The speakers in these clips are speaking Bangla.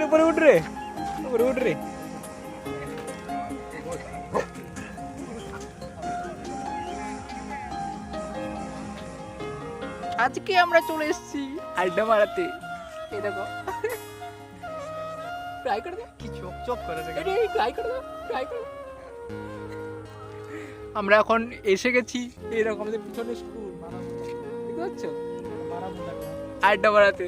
উপরে উঠ রে, উপরে উঠ রে। আজকে আমরা চলে এসেছি আড্ডা মারাতে। এই দেখো, ট্রাই করে দাও। কি চোখ চোখ করে ট্রাই করে দাও, ট্রাই করে দাও। আমরা এখন এসে গেছি এইরকম আমাদের পিছনে স্কুল, বুঝতে পারছো, আড্ডা মারাতে।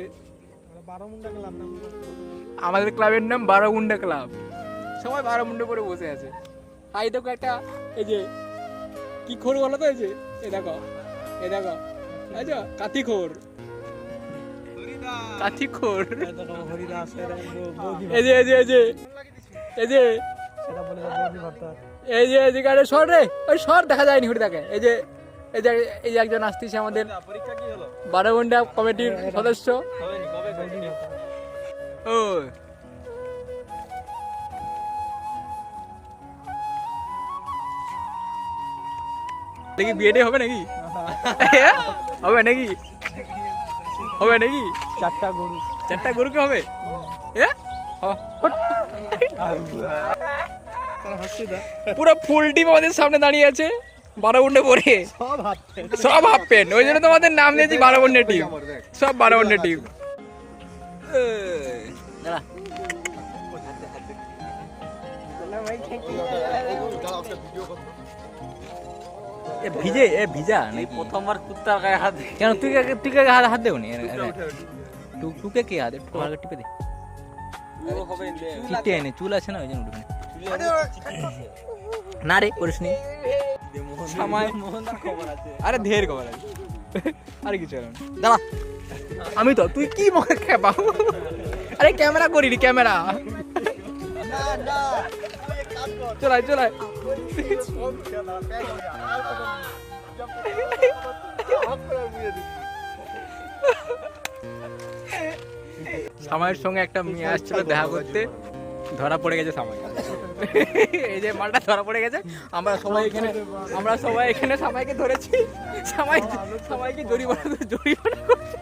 আমাদের ক্লাবের নাম বারোগুন্ডা ক্লাব। সবাই বারোমুন্ডা করে বসে আছে। আর দেখো একটা, এই যে কি খোর বলো তো, এই যে এ দেখো, এ দেখো, আচ্ছা কাথি খোর, কাথি খোর। এই যে এই যে এই যে এই যে এই যে এদিকে আরে সর রে, ওই সর, দেখা যায়নি ঘুরে থাকে। এই যে এই যে এই যে একজন আসতেছে আমাদের বারোগুন্ডা কমিটির সদস্য। ও দেখি বিয়েটা হবে নাকি? হবে নাকি? হবে নাকি? চারটা গরুকে হবে? পুরো ফুল টিম আমাদের সামনে দাঁড়িয়ে আছে, বারোগুন্ডা পরে, সব হাফ প্যান্ট। ওই জন্য তোমাদের নাম দিয়েছি বারোগুন্ডা টিম, সব বারোগুন্ডা টিম। ভিজে, এ ভিজা নাকি? প্রথমবার কুত্তার গায়ে হাত কেন তুই হাত দেওনি? টুকে কে হাতে টিপে দে, চিটে এনে চুল আছে না, ওই জন্য না রে করিস নি। আরে ধের খবর আছে, আরে কিছু দাঁড়া। আমি তো, তুই কি মনে খেপা? আরে ক্যামেরা করিনি, ক্যামেরা চলাই চলাই। সামাইয়ের সঙ্গে একটা মেয়ে আসছিল দেখা করতে, ধরা পড়ে গেছে সামাই। এই যে মালটা ধরা পড়ে গেছে। আমরা সবাই এখানে সামাইকে ধরেছি। সামাইকে জরিমানা করছে।